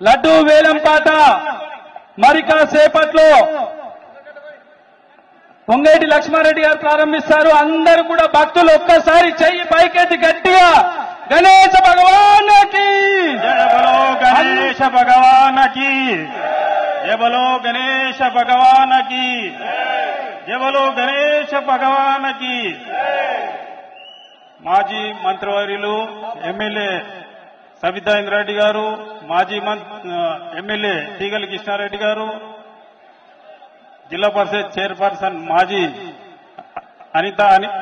లడ్డూ వేలంపాట మరికాసేపట్లో పొంగేటి లక్ష్మారెడ్డి గారు ప్రారంభిస్తారు. అందరూ కూడా భక్తులు ఒక్కసారి చెయ్యి పైకెత్తి గట్టిగా గణేశ భగవానికి జయ బలో గణేశ భగవానకి, జయ బలో గణేశ భగవానకి, జయ బలో గణేశ భగవానకి. మాజీ మంత్రివర్యులు ఎమ్మెల్యే సబితా ఇంద్రారెడ్డి గారు, మాజీ ఎమ్మెల్యే తీగల కృష్ణారెడ్డి గారు, జిల్లా పరిషత్ చైర్పర్సన్ మాజీ అనిత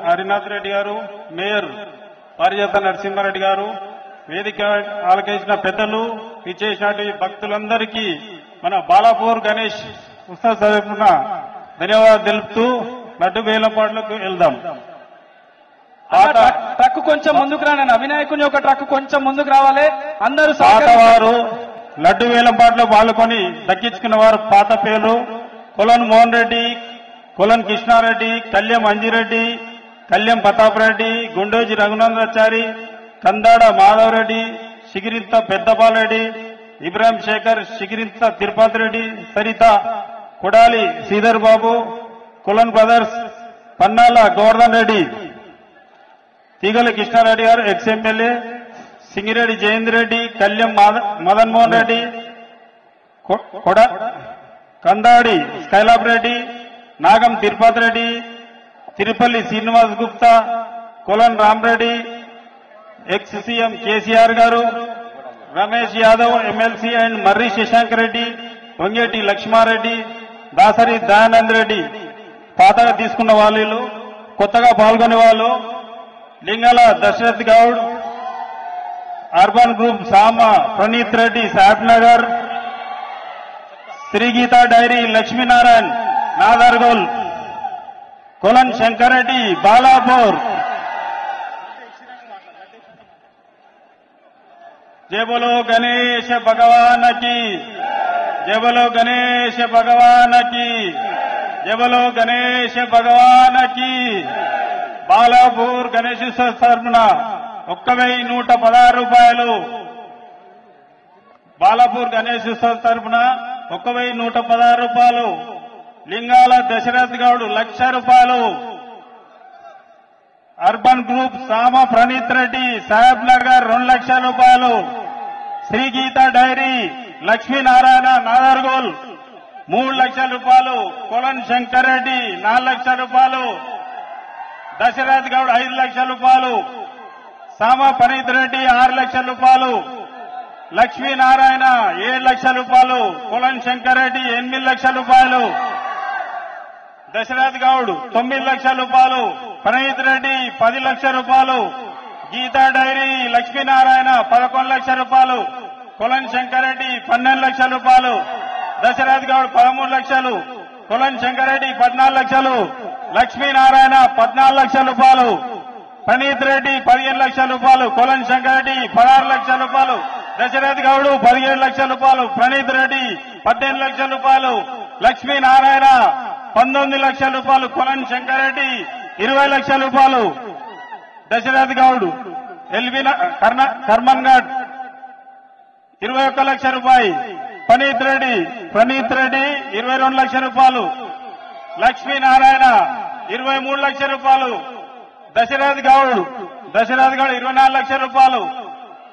హరినాథ్ రెడ్డి గారు, మేయర్ పారిజాత నరసింహారెడ్డి గారు, వేదిక ఆలకించిన పెద్దలు, ఇచ్చేసినటువంటి భక్తులందరికీ మన బాలాపూర్ గణేష్ ఉత్సవ తరపున ధన్యవాదాలు తెలుపుతూ లడ్డు వేలంపాట్లకు వెళ్దాం. ట్రక్ కొంచెం ముందుకు రానండి. వినాయకుని యొక్క ట్రక్ కొంచెం ముందుకు రావాలి. అందరూ పాతవారు లడ్డు వేలంపాట్లో పాల్గొని దక్కించుకున్న వారు పాత పేర్లు కొలన్ మోహన్ రెడ్డి, కొలన్ కృష్ణారెడ్డి, కళ్యం అంజిరెడ్డి, కళ్యం ప్రతాప్ రెడ్డి, గుండోజీ రఘునందాచారి, కందాడ మాధవరెడ్డి, శిగిరింత పెద్దపాలరెడ్డి, ఇబ్రాహిం శేఖర్, శిగిరింత తిరుపతి రెడ్డి, సరిత కొడాలి శ్రీధర్ బాబు, కొలన్ బ్రదర్స్ పన్నాల గోవర్ధన్ రెడ్డి, తీగల కృష్ణారెడ్డి గారు ex MLA, Singireddy Jayendra Reddy, Kalyam Madan Mohan Reddy, Kandadi Skylab Reddy, Nagam Tirupati Reddy, Tirupalli Srinivas Gupta, Kolan Ramareddy, ex CM KCR గారు, రమేష్ యాదవ్ ఎమ్మెల్సీ అండ్ మర్రి శశాంక్ రెడ్డి, వంగేటి లక్ష్మారెడ్డి, దాసరి దయానంద్ రెడ్డి. పాతగా తీసుకున్న వాళ్ళు, కొత్తగా పాల్గొనే వాళ్ళు లింగాల దశరథ్ గౌడ్, అర్బన్ గ్రూప్ సామ ప్రణీత్ రెడ్డి సాహెబ్ నగర్, శ్రీగీత డైరీ లక్ష్మీనారాయణ నాదర్గోల్, కొలన్ శంకర్ రెడ్డి బాలాపూర్. జయ బలో గణేశ భగవానకి, జయ బలో గణేశ భగవానకి, జయ బలో గణేశ భగవానకి. బాలాపూర్ గణేశోత్సవ తరపున 1116 రూపాయలు. బాలాపూర్ గణేశోత్సవ తరపున 1116 రూపాయలు. లింగాల దశరథ్ గౌడ్ 1,00,000 రూపాయలు. అర్బన్ గ్రూప్ సామ ప్రణీత్ రెడ్డి సాహెబ్ నగర్ 2,00,000 రూపాయలు. శ్రీగీత డైరీ లక్ష్మీనారాయణ నాదర్గోల్ 3,00,000 రూపాయలు. కొలన్ శంకర్ రెడ్డి 4,00,000 రూపాయలు. దశరథ్ గౌడ్ 5,00,000 రూపాయలు. సామ ప్రణీత్ రెడ్డి 6,00,000 రూపాయలు. లక్ష్మీనారాయణ 7,00,000 రూపాయలు. కొలన్ శంకర్ రెడ్డి 8,00,000 రూపాయలు. దశరథ్ గౌడ్ 9,00,000 రూపాయలు. ప్రణీత్ రెడ్డి 10,00,000 రూపాయలు. గీతా డైరీ లక్ష్మీనారాయణ 11,00,000 రూపాయలు. కొలన్ శంకర్ రెడ్డి 12,00,000 రూపాయలు. దశరథ్ గౌడ్ 13,00,000. కొలన్ శంకర్ రెడ్డి 14,00,000. లక్ష్మీనారాయణ 14,00,000 రూపాయలు. ప్రణీత్ రెడ్డి 15,00,000 రూపాయలు. కొలన్ శంకర్ రెడ్డి 16,00,000 రూపాయలు. దశరథ్ గౌడ్ 17,00,000 రూపాయలు. ప్రణీత్ రెడ్డి 18,00,000 రూపాయలు. లక్ష్మీనారాయణ 19,00,000 రూపాయలు. కొలన్ శంకర్ రెడ్డి 20,00,000 రూపాయలు. దశరథ్ గౌడ్ ఎల్బీ కర్మన్ ఘాట్ 21,00,000 రూపాయలు. ప్రణీత్ రెడ్డి 22,00,000 రూపాయలు. లక్ష్మీనారాయణ 23,00,000 రూపాయలు. దశరథ్ గౌడ్ 24,00,000 రూపాయలు.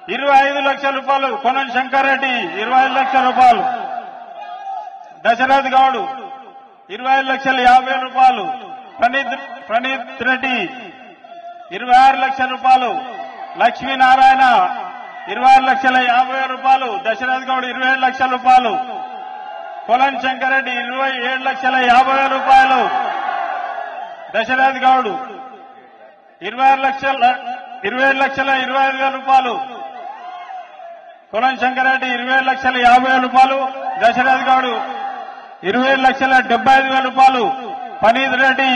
25,00,000 రూపాయలు. కొనన్ శంకర్ రెడ్డి 25,00,000 రూపాయలు. దశరథ్ గౌడ్ 25,50,000 రూపాయలు. ప్రణీత్ రెడ్డి 26,00,000 రూపాయలు. లక్ష్మీనారాయణ 26,50,000 రూపాయలు. దశరథ్ గౌడ్ 27,00,000 రూపాయలు. కొలన్ శంకర్ రెడ్డి 27,50,000 రూపాయలు. దశరథ్ గౌడ్ 27,25,000 రూపాయలు. కొలన్ శంకర్ రెడ్డి 27,50,000 రూపాయలు. దశరథ్ గౌడ్ 27,75,000 రూపాయలు. ప్రణీత్ రెడ్డి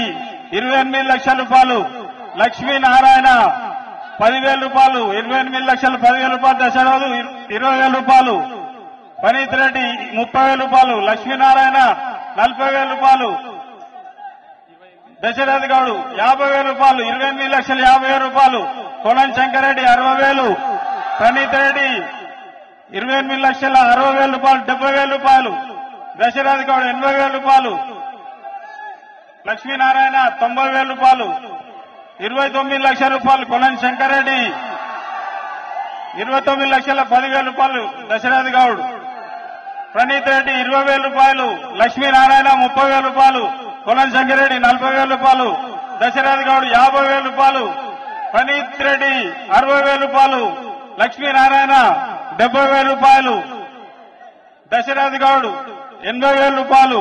28,00,000 రూపాయలు. లక్ష్మీనారాయణ 10,000 రూపాయలు. 28,00,000 10,000 రూపాయలు. దశరథ్ 20,000 రూపాయలు. ప్రణీత్ రెడ్డి 30,000 రూపాయలు. లక్ష్మీనారాయణ 40,000 రూపాయలు. దశరథ్ గౌడ్ 50,000 రూపాయలు. 28,50,000 రూపాయలు. కొలన్ శంకర్ రెడ్డి 60,000. ప్రణీత్ రెడ్డి 28,60,000 రూపాయలు 70,000 రూపాయలు. దశరథ్ గౌడ్ 80,000 రూపాయలు. లక్ష్మీనారాయణ 90,000 రూపాయలు. 29 లక్షల రూపాయలు కొలన్ శంకరెడ్డి. 29,10,000 రూపాయలు దశరథ్ గౌడ్. ప్రణీత్ రెడ్డి 20,000 రూపాయలు. లక్ష్మీనారాయణ 30,000 రూపాయలు. కొలన్ శంకరెడ్డి 40,000 రూపాయలు. దశరథ్ గౌడ్ 50,000 రూపాయలు. ప్రణీత్ రెడ్డి 60,000 రూపాయలు. లక్ష్మీనారాయణ 70,000 రూపాయలు. దశరథ్ గౌడ్ 80,000 రూపాయలు.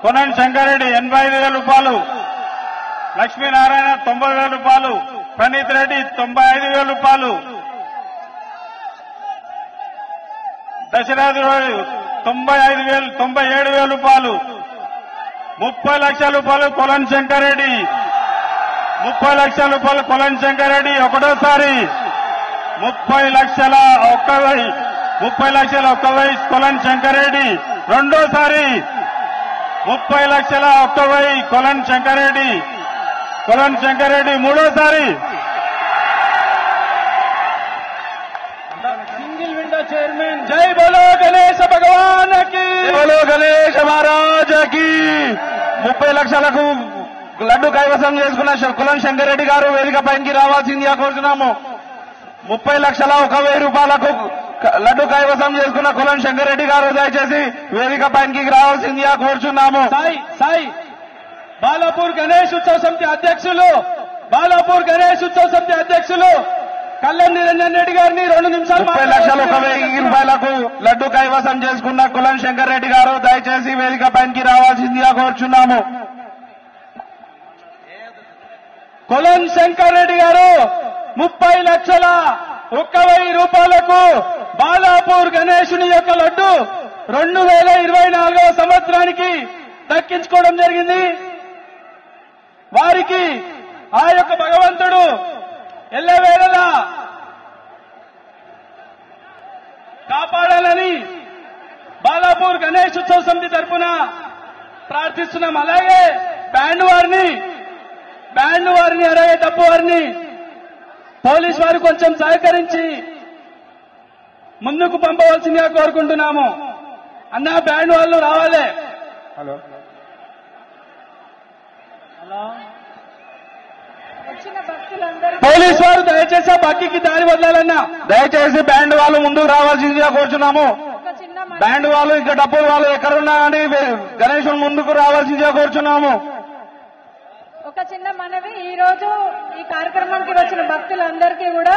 కొనన్ శంకరెడ్డి 85,000 రూపాయలు. లక్ష్మీనారాయణ 90,000 రూపాయలు. ప్రణీత్ రెడ్డి 95,000 రూపాయలు. దశరథ్ గౌడ్ 97,000 రూపాయలు. 30 లక్షల రూపాయలు కొలన్ శంకరెడ్డి. 30 లక్షల రూపాయలు కొలన్ శంకరెడ్డి ఒకటోసారి. 30 లక్షల 1,000 కొలన్ శంకరెడ్డి రెండోసారి. 30 లక్షల 1,000 కొలన్ శంకరెడ్డి. కొలన్ శంకరెడ్డి మూడోసారి. సింగిల్ విండో చైర్మన్ జై బోలో గణేశ భగవాన్ కి, బోలో గణేశ మహారాజ్ కి. 30 లక్షలకు లడ్డు కైవసం చేసుకున్న కొలన్ శంకరెడ్డి గారు వేదిక పైకి రావాల్సిందిగా కోరుతున్నాము. 30 లక్షల 1,000 రూపాయలకు లడ్డు కైవసం చేసుకున్న కొలన్ శంకరెడ్డి గారు దయచేసి వేదిక పైకి రావాల్సిందిగా కోరుచున్నాము. సాయి బాలాపూర్ గణేష్ ఉత్సవ సమితి అధ్యక్షులు, బాలాపూర్ గణేష్ ఉత్సవ సమితి అధ్యక్షులు కళ్యాణ్ నిరంజన్ రెడ్డి గారిని 2 నిమిషాలు. 30 లక్షల 1,000 రూపాయలకు లడ్డు కైవసం చేసుకున్న కొలన్ శంకరెడ్డి గారు దయచేసి వేదిక పైకి రావాల్సిందిగా కోరుచున్నాము. కొలన్ శంకర్ రెడ్డి గారు 30 లక్షల 1,000 రూపాయలకు బాలాపూర్ గణేశుని యొక్క లడ్డు 2024వ సంవత్సరానికి దక్కించుకోవడం జరిగింది. వారికి ఆ యొక్క భగవంతుడు ఎల్లవేళలా కాపాడాలని బాలాపూర్ గణేష్ ఉత్సవ సమితి తరఫున ప్రార్థిస్తున్నాం. అలాగే బ్యాండ్ వారిని అలాగే డప్పు వారిని పోలీస్ వారు కొంచెం సహకరించి ముందుకు పంపవలసిందిగా కోరుకుంటున్నాము. అన్న బ్యాండ్ వాళ్ళు రావాలి. హలో పోలీస్ వారు దయచేసి ఆ బక్కీకి దారి వదలాలన్నా. దయచేసి బ్యాండ్ వాళ్ళు ముందుకు రావాల్సిందిగా కోరుచున్నాము. బ్యాండ్ వాళ్ళు ఇంకా డబ్బులు వాళ్ళు ఎక్కడున్నా అని గణేశుని ముందుకు రావాల్సిందిగా కోరుచున్నాము. ఒక చిన్న మనవి, ఈ రోజు ఈ కార్యక్రమానికి వచ్చిన భక్తులందరికీ కూడా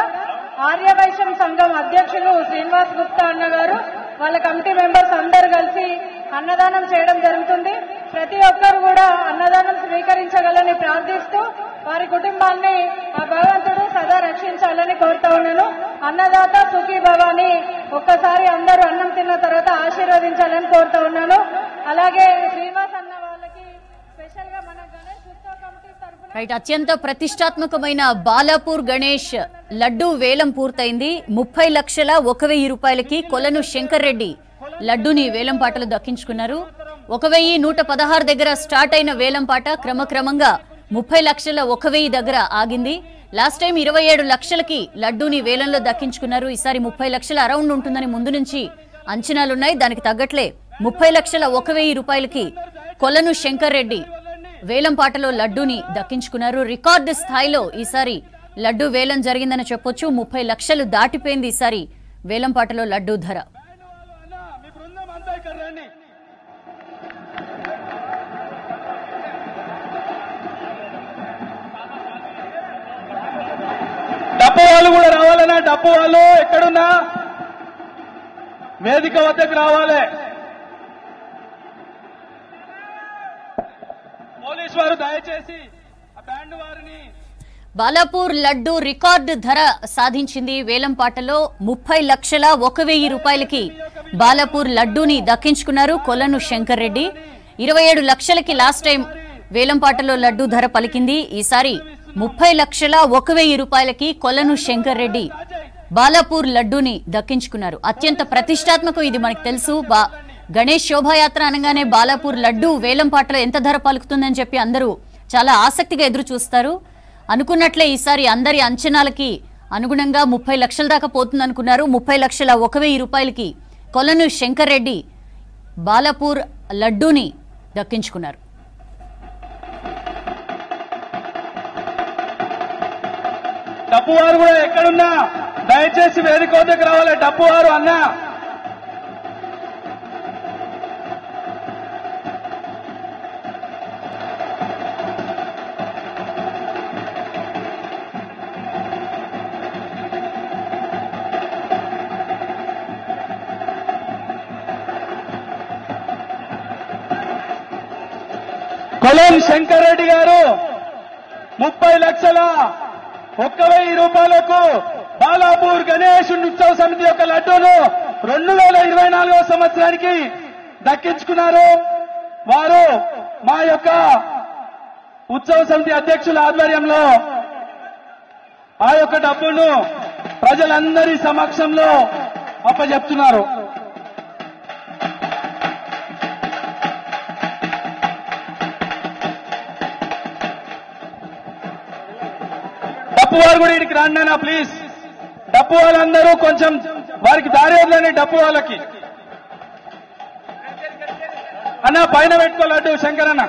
ఆర్యవైశ్యం సంఘం అధ్యక్షులు శ్రీనివాస్ గుప్తా అన్న గారు వాళ్ళ కమిటీ మెంబర్స్ అందరూ కలిసి అన్నదానం చేయడం జరుగుతుంది. ప్రతి ఒక్కరు కూడా అన్నదానం స్వీకరించగలని ప్రార్థిస్తూ వారి కుటుంబాన్ని ఆ భగవంతుడు సదా రక్షించాలని కోరుతా ఉన్నాను. అన్నదాత సుఖీ భవాని ఒక్కసారి అందరూ అన్నం తిన్న తర్వాత ఆశీర్వదించాలని కోరుతా ఉన్నాను. అలాగే శ్రీనివాస్ అన్న వాళ్ళకి స్పెషల్ గా మన గణేష్ ఉత్సవ కమిటీ తరఫున రైట్, అత్యంత ప్రతిష్టాత్మకమైన బాలాపూర్ గణేష్ లడ్డూ వేలం పూర్తయింది. 30 లక్షల 1,000 రూపాయలకి కొలను శంకర్ రెడ్డి లడ్డూని వేలంపాటలు దక్కించుకున్నారు. 1,116 దగ్గర స్టార్ట్ అయిన వేలంపాట క్రమక్రమంగా 30 లక్షల 1,000 దగ్గర ఆగింది. లాస్ట్ టైం 27 లక్షలకి లడ్డూని వేలంలో దక్కించుకున్నారు. ఈసారి 30 లక్షల అరౌండ్ ఉంటుందని ముందు నుంచి అంచనాలున్నాయి. దానికి తగ్గట్లే 30 లక్షల 1,000 రూపాయలకి కొలను శంకర్ రెడ్డి వేలంపాటలో లడ్డూని దక్కించుకున్నారు. రికార్డు స్థాయిలో ఈసారి లడ్డూ వేలం జరిగిందని చెప్పొచ్చు. 30 లక్షలు దాటిపోయింది ఈసారి వేలంపాటలో లడ్డూ ధర. డప్పు వాళ్ళు కూడా రావాలన్నా, డప్పు వాళ్ళు ఎక్కడున్నా వేదిక వద్దకు రావాలి. పోలీసు వారు దయచేసి ఆ బ్యాండ్ వారిని. బాలాపూర్ లడ్డు రికార్డు ధర సాధించింది. వేలంపాటలో 30 లక్షల 1,000 రూపాయలకి బాలాపూర్ లడ్డూని దక్కించుకున్నారు కొలను శంకర్ రెడ్డి. 27 లక్షలకి లాస్ట్ టైం వేలంపాటలో లడ్డూ ధర పలికింది. ఈసారి 30 లక్షల 1,000 రూపాయలకి కొలను శంకర్ రెడ్డి బాలాపూర్ లడ్డూని దక్కించుకున్నారు. అత్యంత ప్రతిష్టాత్మకం ఇది, మనకు తెలుసు. గణేష్ శోభాయాత్ర అనగానే బాలాపూర్ లడ్డూ వేలంపాటలో ఎంత ధర పలుకుతుందని చెప్పి అందరూ చాలా ఆసక్తిగా ఎదురు చూస్తారు. అనుకున్నట్లే ఈసారి అందరి అంచనాలకి అనుగుణంగా 30 లక్షల దాకా పోతుందనుకున్నారు. 30 లక్షల 1,000 రూపాయలకి కొలను శంకర్ రెడ్డి బాలాపూర్ లడ్డూని దక్కించుకున్నారు. డప్పు వారు కూడా ఎక్కడున్నా దయచేసి వేదిక వద్దకు రావాలి. డప్పు వారు అన్నా కొలం శంకర్ రెడ్డి గారు 30 లక్షల 1,000 రూపాయలకు బాలాపూర్ గణేష్ ఉత్సవ సమితి యొక్క లడ్డూను 2024 సంవత్సరానికి దక్కించుకున్నారు. వారు మా యొక్క ఉత్సవ సమితి అధ్యక్షుల ఆధ్వర్యంలో ఆ యొక్క డబ్బును ప్రజలందరి సమక్షంలో అప్పజెప్తున్నారు. డప్పు వారు కూడా ఇక్కడికి రండి అన్న ప్లీజ్. డప్పు వాళ్ళందరూ కొంచెం వారికి దారి వదలని. డప్పు వాళ్ళకి అన్న పైన పెట్టుకోలేడు శంకర్ అన్న.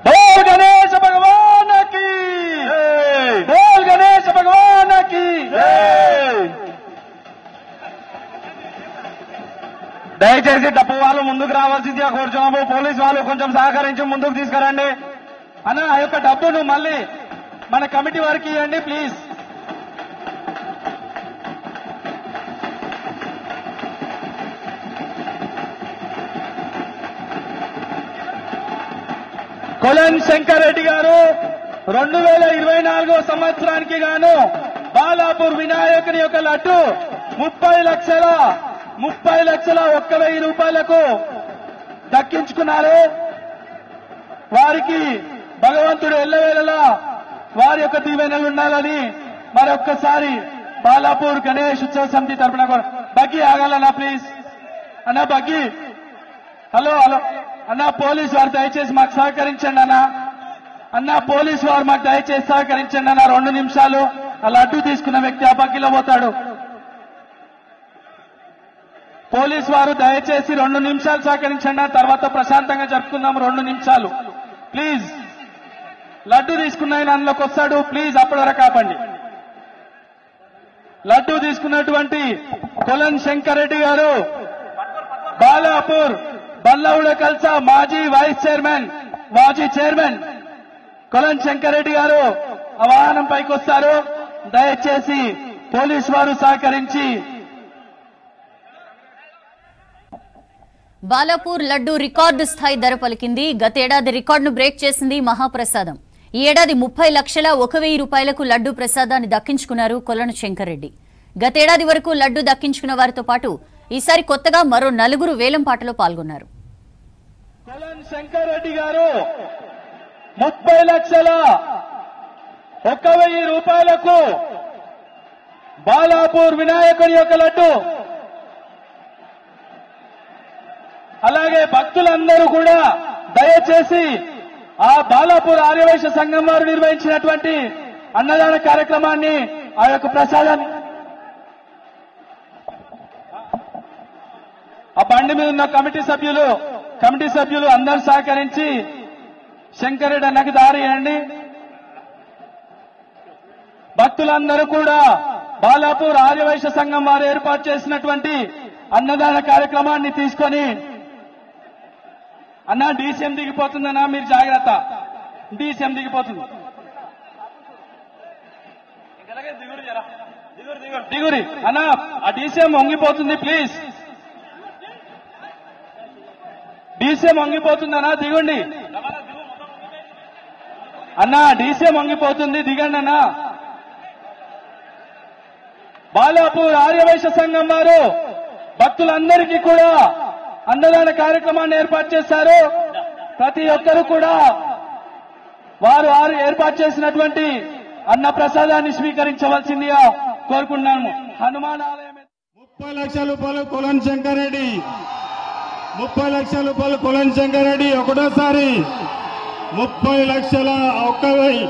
బోల్ గణేశ భగవానకి, బోల్ గణేశ భగవానకి. దయచేసి డప్పు వాళ్ళు ముందుకు రావాల్సిందిగా కోరుచున్నాము. పోలీసు వాళ్ళు కొంచెం సహకరించి ముందుకు తీసుకురండి. అన్న ఆ యొక్క డబ్బును మళ్ళీ మన కమిటీ వారికి ఇవ్వండి ప్లీజ్. కొలన్ శంకర్ రెడ్డి గారు 2024 సంవత్సరానికి గాను బాలాపూర్ వినాయకుని యొక్క లడ్డు 30 లక్షల 1,000 రూపాయలకు దక్కించుకున్నారు. వారికి భగవంతుడు ఎల్లవేళలా వారి యొక్క దీవెనలు ఉండాలని మరొక్కసారి బాలాపూర్ గణేష్ ఉత్సవ సమితి తరపున బగ్గి ఆగాలన్నా ప్లీజ్. అన్నా బగ్గి, హలో హలో అన్నా పోలీసు వారు దయచేసి మాకు సహకరించండి అన్నా. అన్నా పోలీసు వారు మాకు దయచేసి సహకరించండి అన్న. 2 నిమిషాలు ఆ లడ్డు తీసుకున్న వ్యక్తి ఆ బగ్గిలో పోతాడు. పోలీసు వారు దయచేసి 2 నిమిషాలు సహకరించండి. తర్వాత ప్రశాంతంగా జరుపుకుందాం. 2 నిమిషాలు ప్లీజ్. లడ్డు తీసుకున్న ఆయన అందులోకి వస్తాడు ప్లీజ్, అప్పటి వరకు ఆపండి. లడ్డు తీసుకున్నటువంటి కొలన్ శంకర్ రెడ్డి గారు బాలాపూర్ బల్లవుడ కల్సా మాజీ వైస్ చైర్మన్, మాజీ చైర్మన్ కొలన్ శంకర్ రెడ్డి గారు ఆ వాహనం పైకి వస్తారు. దయచేసి పోలీసు వారు సహకరించి బాలాపూర్ లడ్డు రికార్డు స్థాయి ధర పలికింది. గతేడాది రికార్డును బ్రేక్ చేసింది మహాప్రసాదం. ఈ ఏడాది 30 లక్షల 1,000 రూపాయలకు లడ్డు ప్రసాదాన్ని దక్కించుకున్నారు కొలను శంకర్ రెడ్డి. గతేడాది వరకు లడ్డు దక్కించుకున్న వారితో పాటు ఈసారి కొత్తగా మరో 4 వేలం పాటలో పాల్గొన్నారు. కొలన్ శంకర్ రెడ్డి గారు 30 లక్షల 1,000 రూపాయలకు బాలాపూర్ వినాయకుడి యొక్క లడ్డు, అలాగే భక్తులందరూ కూడా దయచేసి ఆ బాలాపూర్ ఆర్యవైశ్య సంఘం వారు నిర్వహించినటువంటి అన్నదాన కార్యక్రమాన్ని, ఆ యొక్క ప్రసాదాన్ని ఆ బండి మీద ఉన్న కమిటీ సభ్యులు అందరూ సహకరించి శంకర్ రెడ్డి అన్నకి దారి ఇవ్వండి. భక్తులందరూ కూడా బాలాపూర్ ఆర్యవైశ్య సంఘం వారు ఏర్పాటు చేసినటువంటి అన్నదాన కార్యక్రమాన్ని తీసుకొని అన్నా డీసీఎం దిగిపోతుందన్నా మీరు జాగ్రత్త, డీసీఎం దిగిపోతుంది. దిగురి అన్నా ఆ డీసీఎం వంగిపోతుంది ప్లీజ్. డీసీఎం వంగిపోతుందన్నా దిగండి అన్నా, డీసీఎం వంగిపోతుంది దిగండి అన్నా. బాలాపూర్ ఆర్యవైశ్య సంఘం వారు భక్తులందరికీ కూడా అన్నదాన కార్యక్రమాన్ని ఏర్పాటు చేశారు. ప్రతి ఒక్కరూ కూడా వారు ఏర్పాటు చేసినటువంటి అన్న ప్రసాదాన్ని స్వీకరించవలసిందిగా కోరుకున్నాము. హనుమాన్ ఆలయం 30 లక్షల రూపాయలు కొలన్ శంకర్ రెడ్డి, 30 లక్షల రూపాయలు కొలన్ శంకర్ రెడ్డి ఒకటోసారి 30 లక్షల 1,000